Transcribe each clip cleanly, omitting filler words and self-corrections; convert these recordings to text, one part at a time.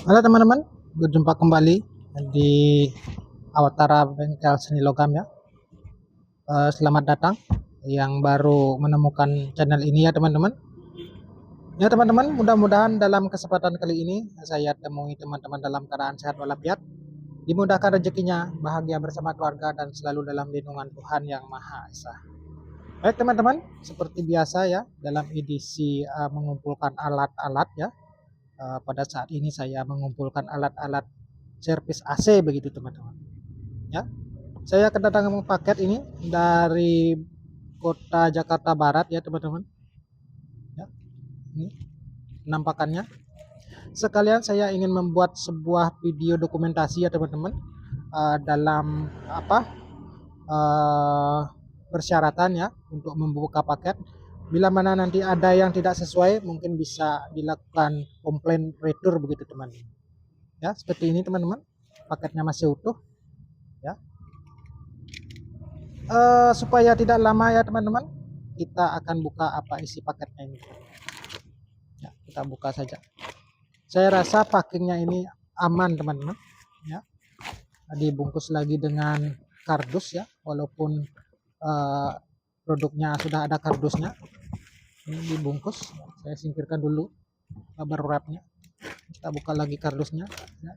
Halo teman-teman, berjumpa kembali di Awatara Bengkel Seni Logam ya. Selamat datang yang baru menemukan channel ini ya teman-teman. Ya teman-teman, mudah-mudahan dalam kesempatan kali ini saya temui teman-teman dalam keadaan sehat walafiat, dimudahkan rezekinya, bahagia bersama keluarga dan selalu dalam lindungan Tuhan Yang Maha Esa. Baik teman-teman, seperti biasa ya dalam edisi mengumpulkan alat-alat ya. Pada saat ini saya mengumpulkan alat-alat servis AC begitu teman-teman. Ya, saya kedatangan paket ini dari kota Jakarta Barat ya teman-teman. Ya, ini penampakannya. Sekalian saya ingin membuat sebuah video dokumentasi ya teman-teman, dalam apa persyaratan ya untuk membuka paket. Bila mana nanti ada yang tidak sesuai, mungkin bisa dilakukan komplain retur begitu teman. Ya, seperti ini teman-teman. Paketnya masih utuh ya. Supaya tidak lama ya teman-teman, kita akan buka apa isi paketnya ini ya, kita buka saja. Saya rasa packingnya ini aman teman-teman ya, dibungkus lagi dengan kardus ya, walaupun produknya sudah ada kardusnya. Ini dibungkus, saya singkirkan dulu rubber wrapnya, kita buka lagi kardusnya ya.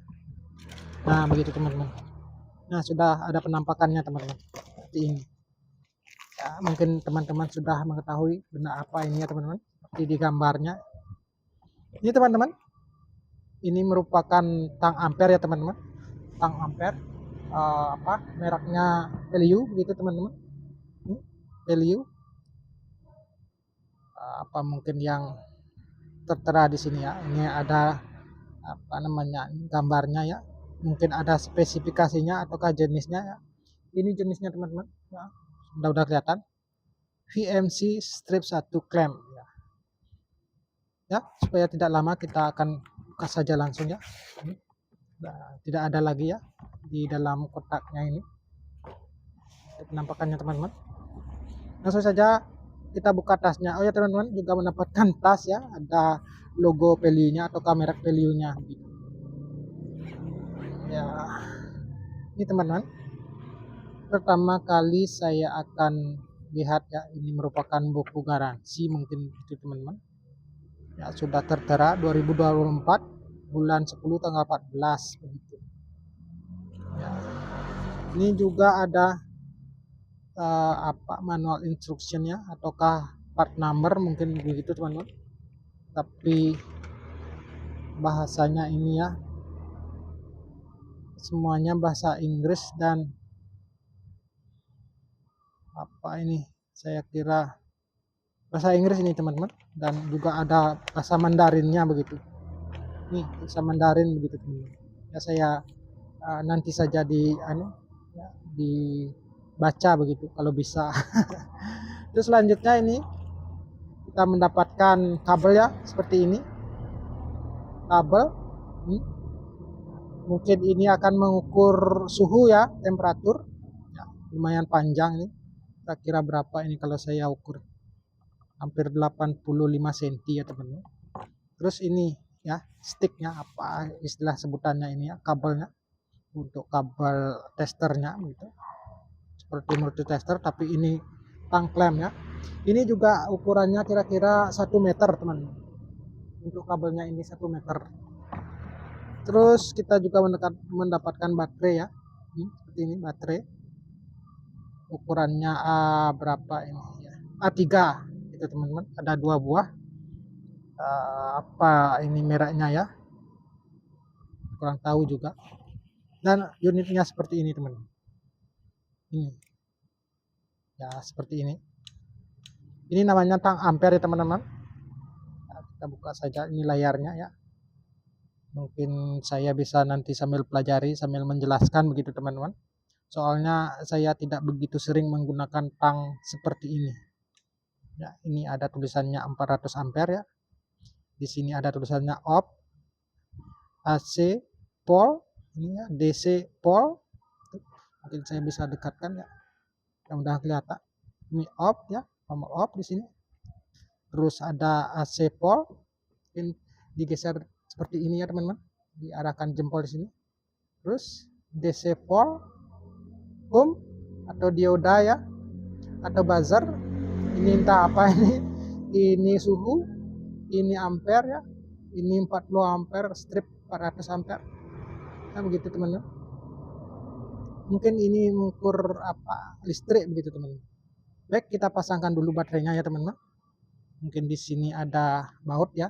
Nah begitu teman-teman. Nah sudah ada penampakannya teman-teman seperti ini ya. Mungkin teman-teman sudah mengetahui benda apa ini ya teman-teman, seperti di gambarnya ini teman-teman. Ini merupakan tang ampere ya teman-teman, tang ampere, mereknya Value begitu teman-teman. Ini Value, apa mungkin yang tertera di sini ya, ini ada apa namanya gambarnya ya, mungkin ada spesifikasinya ataukah jenisnya ya. Ini jenisnya teman-teman ya, udah kelihatan, VMC strip 1 clamp ya. Ya, supaya tidak lama kita akan buka saja langsung ya. Nah, tidak ada lagi ya di dalam kotaknya ini penampakannya teman-teman. Langsung saja kita buka tasnya. Oh ya teman-teman, juga mendapatkan tas ya, ada logo Value-nya atau kamera Value-nya ya. Ini teman-teman, pertama kali saya akan lihat ya, ini merupakan buku garansi mungkin itu teman-teman ya, sudah tertera 2024 bulan 10 tanggal 14 begitu ya. Ini juga ada apa manual instructionnya ataukah part number mungkin begitu teman-teman, tapi bahasanya ini ya semuanya bahasa Inggris dan apa ini, saya kira bahasa Inggris ini teman-teman, dan juga ada bahasa Mandarinnya begitu. Nih bahasa Mandarin begitu teman-teman ya. Saya nanti saja ya, dibaca begitu kalau bisa. Terus selanjutnya ini kita mendapatkan kabel ya, seperti ini kabel. Mungkin ini akan mengukur suhu ya, temperatur ya, lumayan panjang ini, kira-kira berapa ini kalau saya ukur, hampir 85 cm ya teman-teman. Terus ini ya sticknya, apa istilah sebutannya ini ya, kabelnya untuk kabel testernya gitu, seperti multi tester, tapi ini tang clamp ya. Ini juga ukurannya kira-kira 1 meter teman-teman, untuk kabelnya ini 1 meter. Terus kita juga mendapatkan baterai ya, seperti ini baterai, ukurannya berapa ini ya, A3 itu teman-teman, ada 2 buah. Apa ini mereknya ya, kurang tahu juga. Dan unitnya seperti ini teman-teman, ini ya seperti ini namanya tang ampere ya teman-teman. Nah, kita buka saja ini layarnya ya, mungkin saya bisa nanti sambil pelajari sambil menjelaskan begitu teman-teman, soalnya saya tidak begitu sering menggunakan tang seperti ini ya. Ini ada tulisannya 400 ampere ya, di sini ada tulisannya off, AC pole, ini ya DC pole, mungkin saya bisa dekatkan ya, mudah kelihatan. Ini off ya, nomor off di sini. Terus ada AC pole, mungkin digeser seperti ini ya teman-teman. diarahkan jempol di sini. Terus DC pole, ohm atau dioda ya, atau buzzer. Ini entah apa ini. Ini suhu, ini ampere ya. Ini 40 ampere, strip 400 ampere. Nah, begitu teman-teman. Mungkin ini mengukur apa listrik begitu teman-teman. Baik, kita pasangkan dulu baterainya ya teman-teman. Mungkin di sini ada baut ya.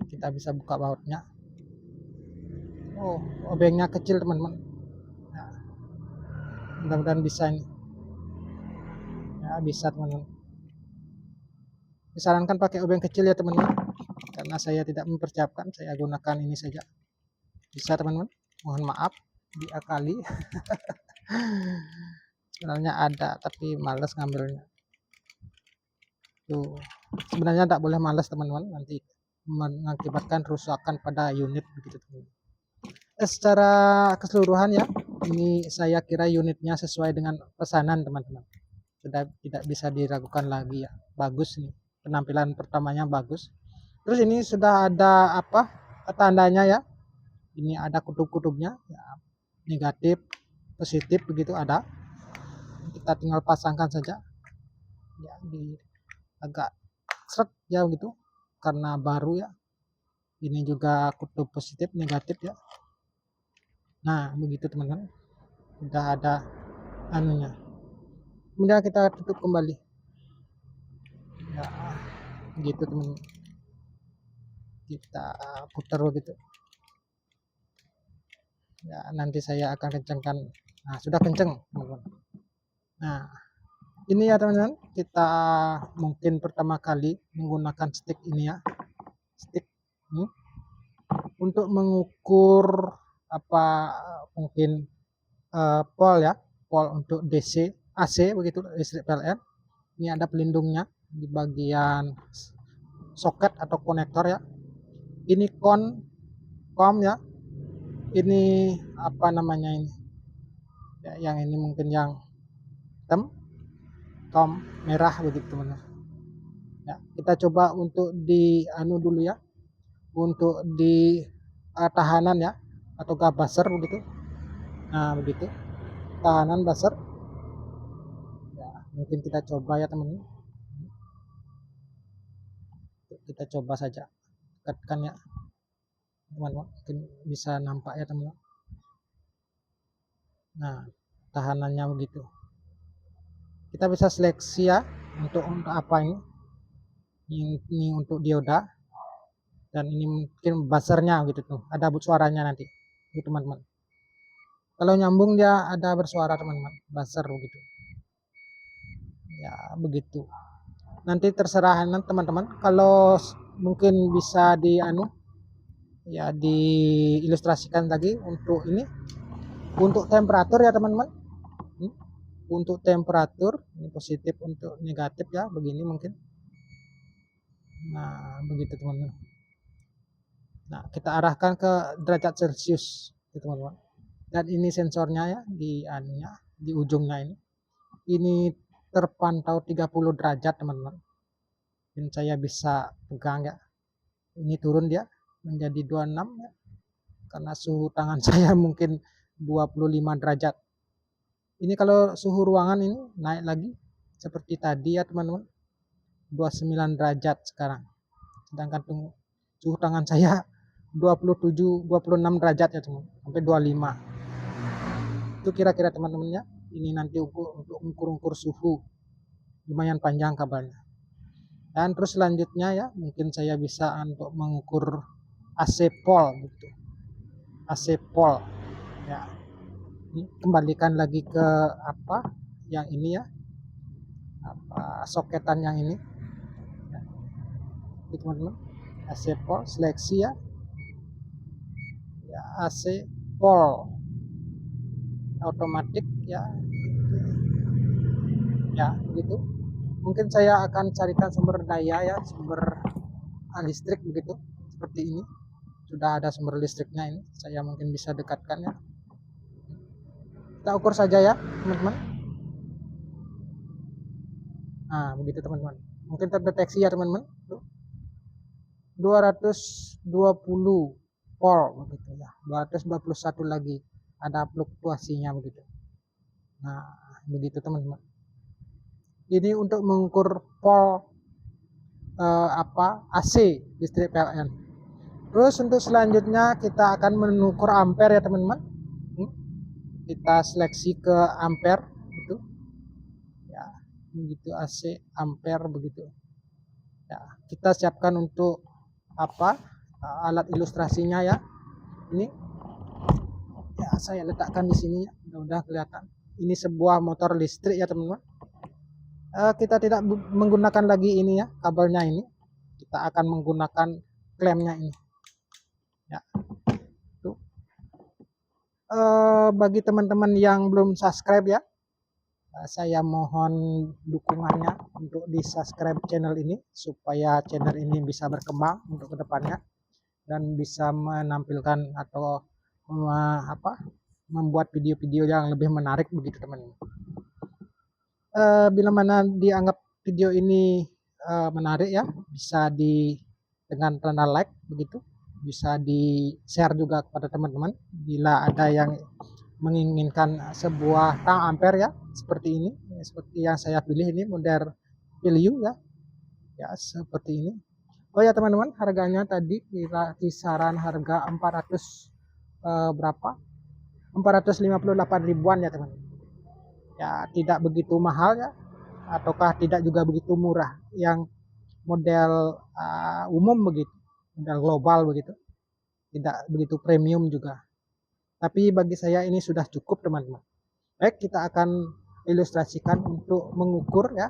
Kita bisa buka bautnya. Oh, obengnya kecil teman-teman. Nah, mudah-mudahan bisa ini. Ya, bisa teman-teman. Disarankan pakai obeng kecil ya teman-teman. Karena saya tidak mempersiapkan, saya gunakan ini saja. Bisa teman-teman. Mohon maaf diakali. Sebenarnya ada tapi males ngambilnya. Tuh, sebenarnya tidak boleh males teman-teman, nanti mengakibatkan kerusakan pada unit begitu teman-teman. Secara keseluruhan ya, ini saya kira unitnya sesuai dengan pesanan teman-teman. Sudah tidak bisa diragukan lagi ya. Bagus nih, penampilan pertamanya bagus. Terus ini sudah ada apa tandanya ya. Ini ada kutub-kutubnya ya, negatif, positif begitu ada. Kita tinggal pasangkan saja ya, di agak seret ya begitu karena baru ya. Ini juga kutub positif negatif ya. Nah begitu teman-teman, udah ada anunya. Kemudian kita tutup kembali ya, gitu teman-teman. Kita putar begitu ya, nanti saya akan kencangkan. Nah sudah kenceng teman-teman. Nah ini ya teman-teman, kita mungkin pertama kali menggunakan stick ini ya, stick ini untuk mengukur apa mungkin pol ya, pol untuk DC AC begitu, listrik PLN. Ini ada pelindungnya di bagian soket atau konektor ya. Ini kom ya. Ini apa namanya ini ya, yang ini mungkin yang hitam, tom merah begitu teman-teman ya. Kita coba untuk di anu dulu ya, untuk di tahanan ya atau buzzer begitu. Nah begitu tahanan buzzer ya, mungkin kita coba ya teman-teman. Kita coba saja dekatkan ya teman-teman, mungkin bisa nampak ya teman-teman. Nah tahanannya begitu, kita bisa seleksi ya untuk apa ini untuk dioda, dan ini mungkin buzzernya gitu tuh, ada suaranya nanti gitu teman-teman. Kalau nyambung dia ada bersuara teman-teman, buzzer begitu ya. Begitu nanti terserah teman-teman, kalau mungkin bisa di anu ya, diilustrasikan lagi untuk ini, untuk temperatur ya teman-teman. Untuk temperatur ini positif, untuk negatif ya begini mungkin. Nah begitu teman-teman. Nah kita arahkan ke derajat Celcius teman-teman. Dan ini sensornya ya di anunya, di ujungnya ini terpantau 30 derajat teman-teman. Dan saya bisa pegang ya, ini turun dia menjadi 26 ya, karena suhu tangan saya mungkin 25 derajat. Ini kalau suhu ruangan ini naik lagi seperti tadi ya teman-teman, 29 derajat sekarang. Sedangkan suhu tangan saya 26 derajat ya teman, sampai 25. Itu kira-kira teman-teman ya. Ini nanti untuk ukur suhu lumayan panjang kabelnya. Dan terus selanjutnya ya, mungkin saya bisa untuk mengukur AC pole gitu. AC pole ya. Ini kembalikan lagi ke apa yang ini ya, apa soketan yang ini ya. Ini teman-teman, AC pole seleksi ya, AC pole otomatis ya ya begitu. Mungkin saya akan carikan sumber daya ya, sumber listrik begitu, seperti ini sudah ada sumber listriknya. Ini saya mungkin bisa dekatkan ya, kita ukur saja ya teman-teman. Nah begitu teman-teman, mungkin terdeteksi ya teman-teman, 220 volt begitu ya. 221 lagi ada fluktuasinya begitu. Nah, begitu teman-teman. Ini untuk mengukur volt AC listrik PLN. Terus untuk selanjutnya kita akan mengukur ampere ya teman-teman. Kita seleksi ke ampere gitu. Ya, begitu AC ampere begitu. Ya, kita siapkan untuk alat ilustrasinya ya. Ini ya saya letakkan di sini ya. Mudah-mudahan kelihatan. Ini sebuah motor listrik ya teman-teman. Kita tidak menggunakan lagi ini ya, kabelnya ini. Kita akan menggunakan klemnya ini. Ya. Tuh. Bagi teman-teman yang belum subscribe ya, saya mohon dukungannya untuk di subscribe channel ini supaya channel ini bisa berkembang untuk kedepannya dan bisa menampilkan atau membuat video-video yang lebih menarik begitu teman-teman. Bila mana dianggap video ini menarik ya, bisa dengan tanda like begitu, bisa di share juga kepada teman-teman bila ada yang menginginkan sebuah tang ampere ya seperti ini, seperti yang saya pilih ini model value ya seperti ini. Oh ya teman-teman, harganya tadi kisaran harga 458 ribuan ya teman-teman. Ya tidak begitu mahal ya, ataukah tidak juga begitu murah, yang model umum begitu, model global begitu, tidak begitu premium juga. Tapi bagi saya ini sudah cukup teman-teman. Baik, kita akan ilustrasikan untuk mengukur ya.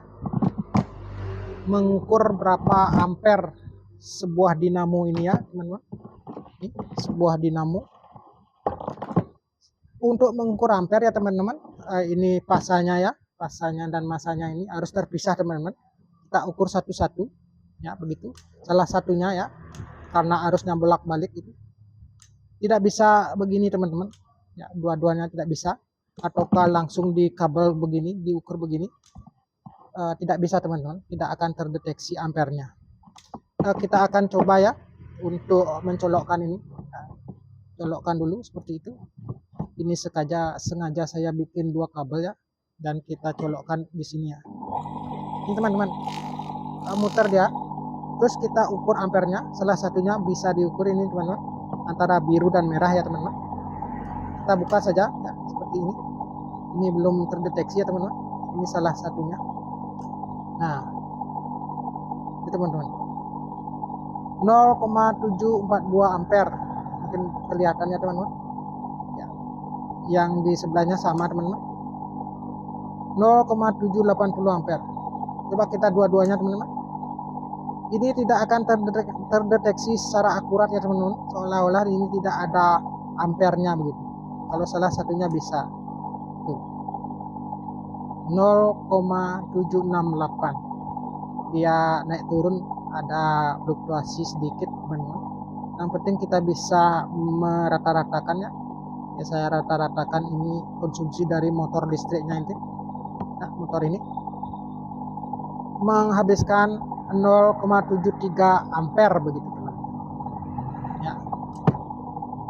Mengukur berapa ampere sebuah dinamo ini ya teman-teman. Ini sebuah dinamo. Untuk mengukur ampere ya teman-teman, ini pasanya ya. Pasanya dan masanya ini harus terpisah teman-teman. Kita ukur satu-satu ya begitu. Salah satunya ya, karena arusnya bolak-balik itu. Tidak bisa begini teman-teman ya, dua-duanya tidak bisa, ataukah langsung di kabel begini, diukur begini, tidak bisa teman-teman, tidak akan terdeteksi ampernya. Kita akan coba ya untuk mencolokkan ini, colokkan dulu seperti itu. Ini sengaja saya bikin dua kabel ya, dan kita colokkan di sini ya. Ini teman-teman, muter dia, terus kita ukur ampernya. Salah satunya bisa diukur ini teman-teman, antara biru dan merah ya teman-teman. Kita buka saja ya, seperti ini. Ini belum terdeteksi ya teman-teman. Ini salah satunya. Nah, itu teman-teman, 0,742 ampere. Mungkin kelihatannya teman-teman ya. Yang di sebelahnya sama teman-teman, 0,780 ampere. Coba kita dua-duanya teman-teman. Ini tidak akan terdeteksi secara akurat ya teman-teman, seolah-olah ini tidak ada ampernya begitu. Kalau salah satunya bisa tuh 0,768, dia naik turun, ada fluktuasi sedikit teman-teman. Yang penting kita bisa merata-ratakan ya. Ya saya rata-ratakan ini konsumsi dari motor listriknya ini. Nah, motor ini menghabiskan 0,73 ampere begitu teman-teman.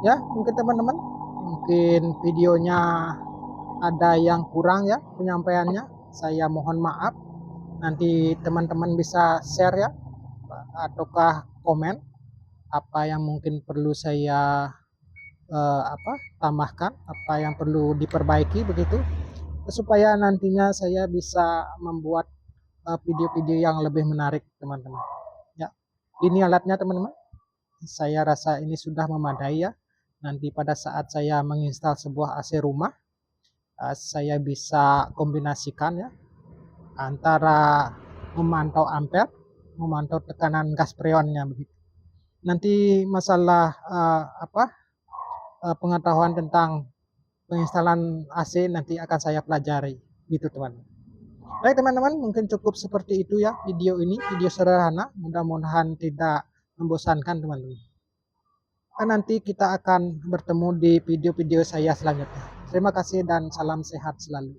Ya, mungkin teman-teman, mungkin videonya ada yang kurang ya penyampaiannya. Saya mohon maaf. Nanti teman-teman bisa share ya, ataukah komen apa yang mungkin perlu saya tambahkan, apa yang perlu diperbaiki begitu, supaya nantinya saya bisa membuat video-video yang lebih menarik teman-teman ya. Ini alatnya teman-teman, saya rasa ini sudah memadai ya. Nanti pada saat saya menginstal sebuah AC rumah, saya bisa kombinasikan ya antara memantau ampere, memantau tekanan gas freonnya begitu. Nanti masalah pengetahuan tentang penginstalan AC nanti akan saya pelajari gitu teman-teman. Baik teman-teman, mungkin cukup seperti itu ya video ini, video sederhana, mudah-mudahan tidak membosankan teman-teman. Nanti kita akan bertemu di video-video saya selanjutnya. Terima kasih dan salam sehat selalu.